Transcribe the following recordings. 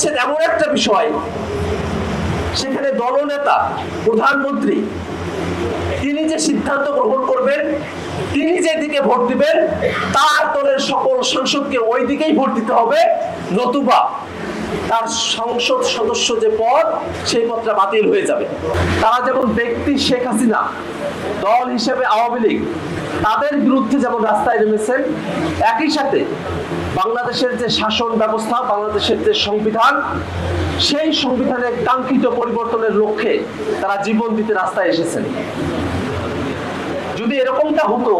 অনুচ্ছেদ এমন একটা বিষয়, সেখানে দলনেতা প্রধানমন্ত্রী তিনি যে সিদ্ধান্ত গ্রহণ করবেন, তিনি যেদিকে ভোট দিবেন, তার দলের সকল সংসদকে ওই দিকেই ভোট দিতে হবে, নতুবা তার সংসদ সদস্য যে পদ, সেই পদটা বাতিল হয়ে যাবে। তারা যেমন ব্যক্তি শেখ হাসিনা, দল হিসেবে আওয়ামী লীগ, তাদের বিরুদ্ধে যেমন রাস্তায় নেমেছেন, একই সাথে বাংলাদেশের যে শাসন ব্যবস্থা, বাংলাদেশের যে সংবিধান, সেই সংবিধানের কাঙ্ক্ষিত পরিবর্তনের লক্ষ্যে তারা জীবন দিতে রাস্তায় এসেছেন। যদি এরকমটা হতো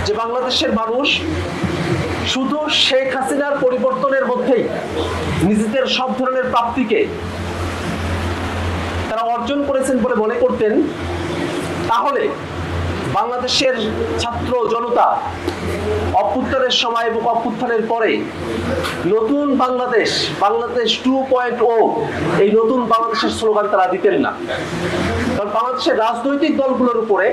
যে বাংলাদেশের মানুষ শুধু শেখ হাসিনার পরিবর্তনের মধ্যেই নিজেদের সব ধরনের প্রাপ্তিকে তারা অর্জন করেছেন বলে মনে করতেন, তাহলে বাংলাদেশের ছাত্র জনতা অভ্যুত্থানের সময় এবং অভ্যুত্থানের পরে নতুন বাংলাদেশ, বাংলাদেশ 2.0, এই নতুন বাংলাদেশের স্লোগান তারা দিতেন না। কারণ বাংলাদেশের রাজনৈতিক দলগুলোর উপরে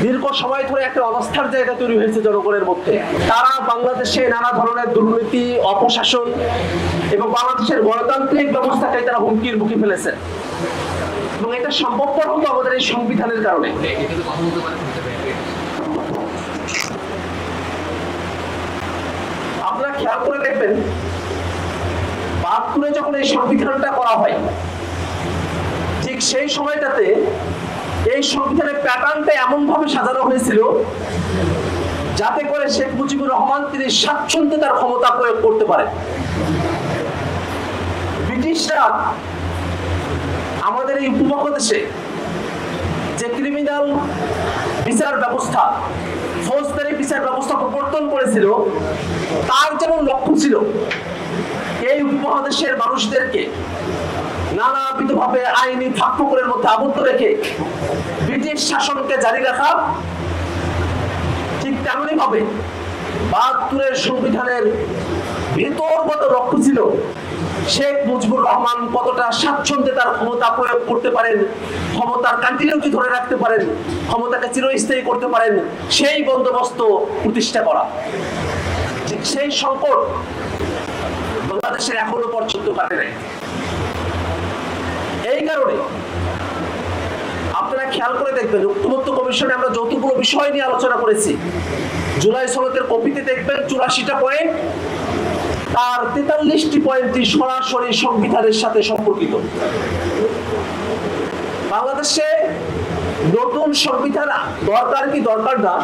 দীর্ঘ সময় ধরে একটা অবস্থার জায়গা তৈরি হয়েছে জনগণের মধ্যে। তারা বাংলাদেশে নানা ধরনের দুর্নীতি, অপশাসন এবং বাংলাদেশের গণতান্ত্রিক ব্যবস্থাকে তারা হুমকির মুখে ফেলেছেন, এবং এটা সম্ভবপর হতো আমাদের এই সংবিধানের কারণে। আপনারা খেয়াল করে দেখবেন, ৭২ যখন এই সংবিধানটা করা হয়, ঠিক সেই সময়টাতে এই সংবিধানের প্যাটার্নটা এমন ভাবে সাজানো হয়েছিল যাতে করে শেখ মুজিবুর রহমান তিনি স্বাচ্ছন্দ্যে তার ক্ষমতা প্রয়োগ করতে পারেন। ব্রিটিশরা আমাদের এই উপমহাদেশে যে ক্রিমিনাল বিচার ব্যবস্থা, ফৌজদারি বিচার ব্যবস্থা প্রবর্তন করেছিল, তার যেমন লক্ষ্য ছিল এই উপমহাদেশের মানুষদেরকে নানাবিধভাবে আইনি ফাঁকফোকরের মধ্যে আবদ্ধ রেখে ব্রিটিশ শাসনকে জারি রাখা, ঠিক তেমনি ভাবে ৭২ সংবিধানের ভিতরগত লক্ষ্য ছিল শেখ মুজিবুর রহমান কতটা স্বাচ্ছন্দ্যে তার ক্ষমতা প্রয়োগ করতে পারেন, ক্ষমতার কন্টিনিউটি ধরে রাখতে পারেন, ক্ষমতাকে চিরস্থায়ী করতে পারেন, সেই বন্দোবস্ত প্রতিষ্ঠা করা। ঠিক সেই সংকট বাংলাদেশের এখনো পর্যন্ত কাটে নাই। এই কারণে আপনারা খেয়াল করে দেখবেন, ঐক্যমত্য কমিশনে আমরা যতগুলো বিষয় নিয়ে আলোচনা করেছি, জুলাই সনদের কপিতে দেখবেন ৮৪টা পয়েন্ট, তার ৪৩টি পয়েন্টই সরাসরি সংবিধানের সাথে সম্পর্কিত। বাংলাদেশে নতুন সংবিধান দরকার কি দরকার না,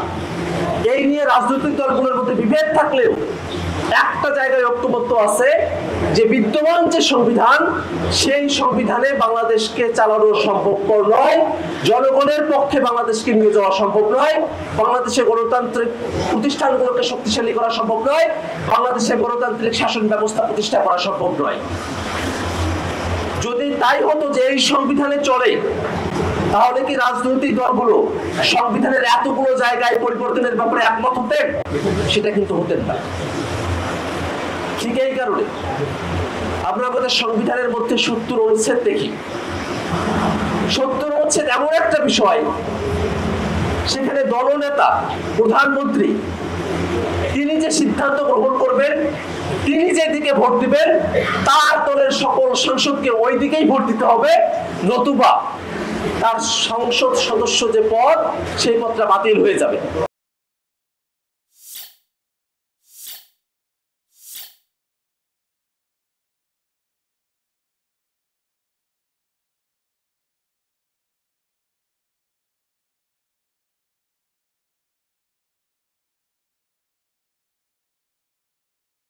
এই নিয়ে রাজনৈতিক দলগুলোর মধ্যে বিভেদ থাকলেও একটা জায়গায় ঐক্যবদ্ধ আছে যে বিদ্যমান যে সংবিধান, সেই সংবিধানে বাংলাদেশকে চালানো সম্ভবপর নয়, জনগণের পক্ষে বাংলাদেশকে নিয়ে যাওয়া সম্ভব নয়, বাংলাদেশের গণতান্ত্রিক প্রতিষ্ঠানগুলোকে শক্তিশালী করা সম্ভব নয়, বাংলাদেশের গণতান্ত্রিক শাসন ব্যবস্থা প্রতিষ্ঠা করা সম্ভব নয়। যদি তাই হতো যে এই সংবিধানে চলে, তাহলে কি রাজনৈতিক দলগুলো সংবিধানের এতগুলো জায়গায় পরিবর্তনের ব্যাপারে একমত হতেন? সেটা কিন্তু হতেন না। ঠিক এই কারণে আমরা আমাদের সংবিধানের মধ্যে ৭০ অনুচ্ছেদ দেখি। ৭০ অনুচ্ছেদ এমন একটা বিষয়, সেখানে দলনেতা প্রধানমন্ত্রী তিনি যে সিদ্ধান্ত গ্রহণ করবেন, তিনি যেদিকে ভোট দিবেন, তার দলের সকল সংসদকে ওই দিকেই ভোট দিতে হবে, নতুবা তার সংসদ সদস্য যে পদ, সেই পদটা বাতিল হয়ে যাবে।